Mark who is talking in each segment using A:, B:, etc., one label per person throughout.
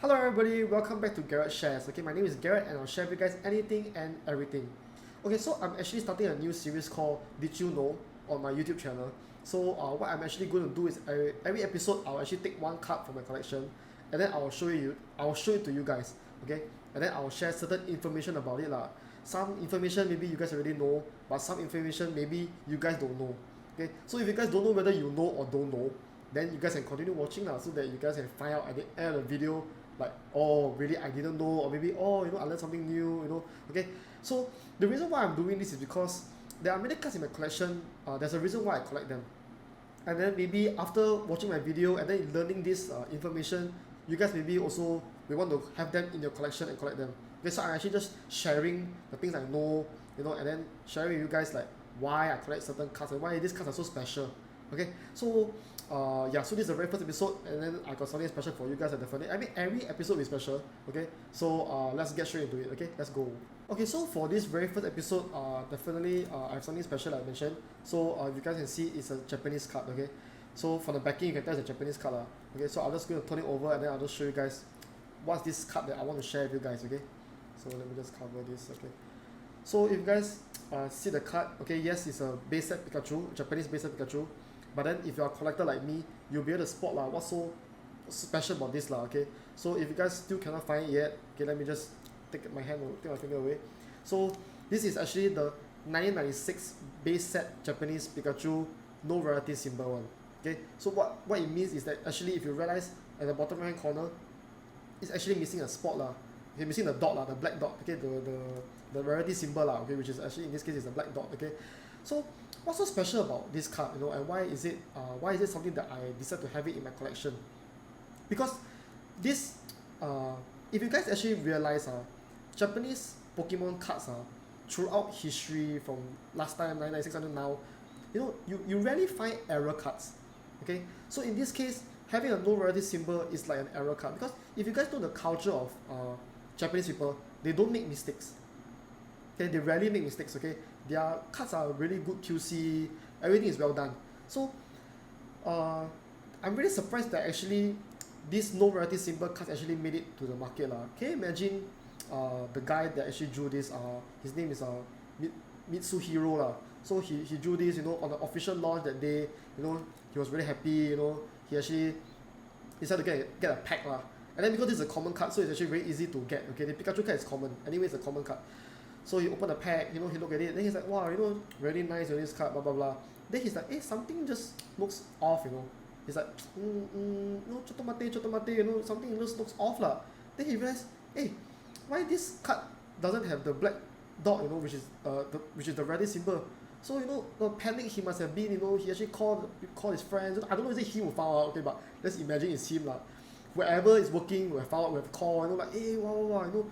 A: Hello everybody, welcome back to Garrettshares. Okay, my name is Garrett and I'll share with you guys anything and everything. Okay, so I'm actually starting a new series called Did You Know on my YouTube channel. So what I'm actually going to do is every episode I'll actually take one card from my collection and then I'll show it to you guys. Okay, and then I'll share certain information about it lah. Some information maybe you guys already know, but some information maybe you guys don't know. Okay, so if you guys don't know whether you know or don't know, then you guys can continue watching lah, so that you guys can find out at the end of the video like, oh really I didn't know, or maybe oh I learned something new. Okay, so the reason why I'm doing this is because there are many cards in my collection. There's a reason why I collect them, and then maybe after watching my video and then learning this information, you guys maybe also will want to have them in your collection and collect them. Okay, so I'm actually just sharing the things I know, and then sharing with you guys like why I collect certain cards and why these cards are so special. Okay, so yeah, so this is the very first episode, and then I got something special for you guys. Definitely, I mean every episode will be special. Okay, so let's get straight into it. Okay, let's go. Okay, so for this very first episode, definitely I have something special like I mentioned. So you guys can see it's a Japanese card. Okay, so from the backing you can tell it's a Japanese card. Okay, so I'm just going to turn it over and then I'll just show you guys what's this card that I want to share with you guys. Okay, so let me just cover this. Okay, so if you guys see the card, okay, yes, it's a base set Pikachu, Japanese base set Pikachu. But then if you're a collector like me, you'll be able to spot what's so special about this okay. So if you guys still cannot find it yet, okay, let me just take my finger away. So this is actually the 1996 base set Japanese Pikachu no rarity symbol one. Okay, so what it means is that actually if you realize at the bottom right hand corner, it's actually missing a spot okay, missing the dot the black dot. Okay, the rarity symbol okay, which is actually in this case is a black dot. Okay, so what's so special about this card, and why is it something that I decided to have it in my collection? Because this, if you guys actually realize, Japanese Pokemon cards throughout history from last time 1996 until now, you rarely find error cards. Okay, so in this case, having a no rarity symbol is like an error card, because if you guys know the culture of Japanese people, they don't make mistakes. Okay, they rarely make mistakes. Okay, their cards are really good QC, everything is well done. So I'm really surprised that actually this no rarity symbol cards actually made it to the market Can you imagine the guy that actually drew this, his name is Mitsuhiro So he drew this on the official launch that day. He was really happy. He actually decided to get a pack and then because this is a common card, so it's actually very easy to get. Okay, the Pikachu card is common anyway, it's a common card. So he opened the pack, he looked at it, then he's like, wow, really nice this card, blah blah blah. Then he's like, something just looks off, He's like, no, chotomate, something just looks off Then he realized, why this card doesn't have the black dot, which is the rarity symbol. So the panic he must have been, he actually called his friends. I don't know if it's him who found out, okay, but let's imagine it's him Wherever it's working, we have found out, we have called, like, wow,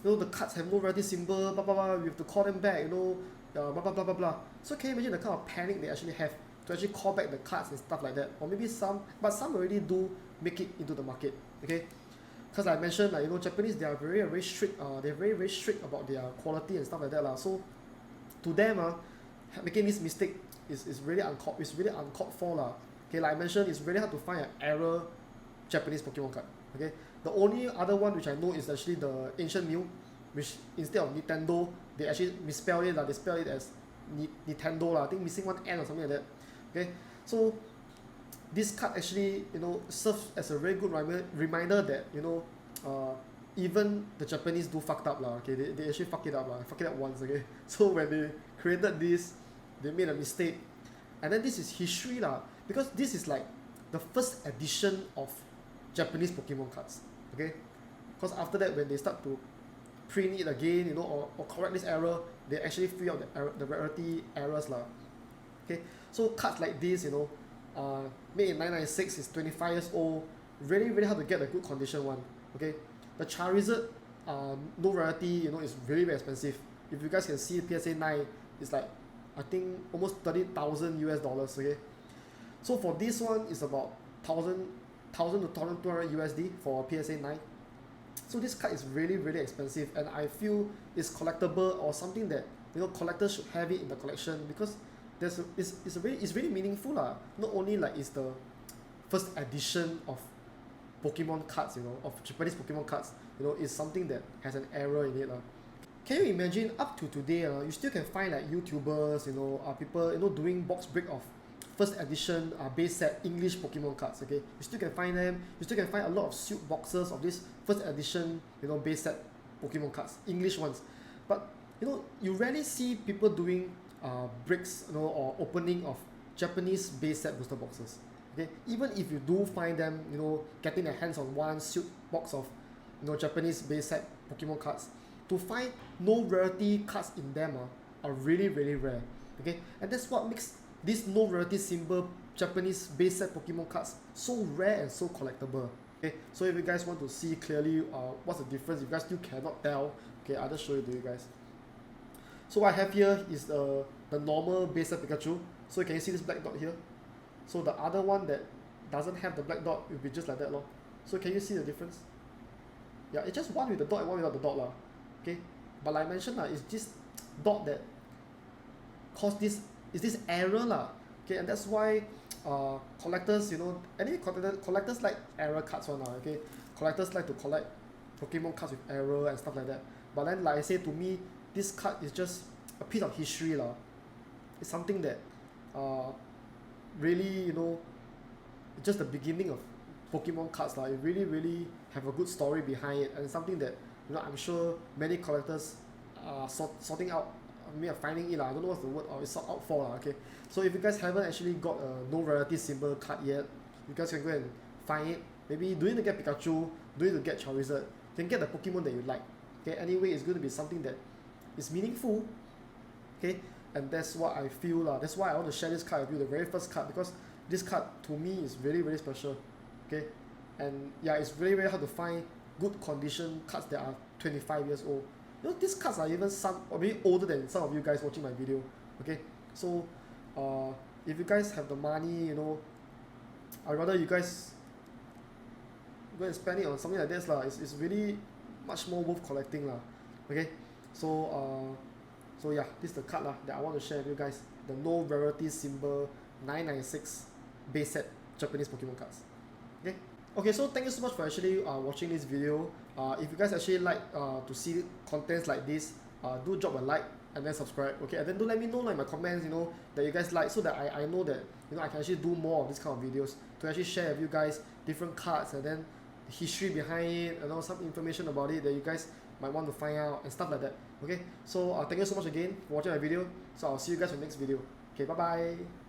A: the cards have no rarity symbol, blah blah blah, we have to call them back, blah blah blah blah blah. So can you imagine the kind of panic they actually have to actually call back the cards and stuff like that? Or maybe some already do make it into the market, okay? Because like I mentioned, Japanese, they are very strict, they're very strict about their quality and stuff like that So to them, making this mistake is really uncalled for Okay, like I mentioned, it's really hard to find an error Japanese Pokemon card. Okay, the only other one which I know is actually the Ancient Mew, which instead of Nintendo, they actually misspelled it they spell it as Nintendo I think missing one N or something like that. Okay, so this card actually serves as a very good reminder that even the Japanese do fucked up Okay, they actually fuck it up once. Okay, so when they created this, they made a mistake, and then this is history because this is like the first edition of Japanese Pokemon cards. Okay, because after that, when they start to print it again, or correct this error, they actually free out the rarity errors Okay, so cards like this, made in 1996, is 25 years old, really hard to get a good condition one. Okay, the Charizard, no rarity, is very expensive. If you guys can see PSA 9, it's like I think almost $30,000 US. Okay, so for this one, it's about 1,000 to 1,200 USD for PSA 9. So this card is really expensive, and I feel it's collectible or something that collectors should have it in the collection, because it's really meaningful Not only like it's the first edition of Pokemon cards, of Japanese Pokemon cards, is something that has an error in it. Can you imagine up to today, you still can find like YouTubers, people, doing box break of first edition base set English Pokemon cards, okay? You still can find them, you still can find a lot of sealed boxes of this first edition, base set Pokemon cards, English ones. But, you rarely see people doing breaks, or opening of Japanese base set booster boxes. Okay, even if you do find them, getting their hands on one sealed box of, Japanese base set Pokemon cards, to find no rarity cards in them are really really rare. Okay, and that's what makes this no rarity symbol Japanese base set Pokemon cards so rare and so collectible. Okay, so if you guys want to see clearly what's the difference, if you guys still cannot tell, okay, I'll just show it to you guys. So what I have here is the normal base set Pikachu. So can you see this black dot here? So the other one that doesn't have the black dot will be just like that lor. So can you see the difference? Yeah, it's just one with the dot and one without the dot lah. Okay, but like I mentioned it's this dot that caused this error lah. Okay, and that's why collectors, any collectors like error cards one lah. Okay, collectors like to collect Pokemon cards with error and stuff like that. But then like I say, to me, this card is just a piece of history lah. It's something that really, it's just the beginning of Pokemon cards lah. It really really have a good story behind it, and it's something that I'm sure many collectors are sorting out, are finding it lah. I don't know what's the word, or it's sought out for lah. Okay, so if you guys haven't actually got a no rarity symbol card yet, you guys can go and find it. Maybe you don't need to get Pikachu, don't need to get Charizard, you can get the Pokemon that you like. Okay, anyway, it's going to be something that is meaningful. Okay, and that's what I feel lah. That's why I want to share this card with you, the very first card, because this card to me is really really special. Okay, and yeah, it's very very hard to find good condition cards that are 25 years old. These cards are even some or maybe older than some of you guys watching my video. Okay, so if you guys have the money, I'd rather you guys go and spend it on something like this lah. It's really much more worth collecting lah. Okay, so so yeah, this is the card lah that I want to share with you guys, the no rarity symbol 996 base set Japanese Pokemon cards. Okay, so thank you so much for actually watching this video. If you guys actually like to see contents like this, do drop a like and then subscribe. Okay, and then do let me know in my comments, that you guys like, so that I know that I can actually do more of this kind of videos to actually share with you guys different cards and then the history behind it, some information about it that you guys might want to find out and stuff like that. Okay, so thank you so much again for watching my video. So I'll see you guys in the next video. Okay, bye bye.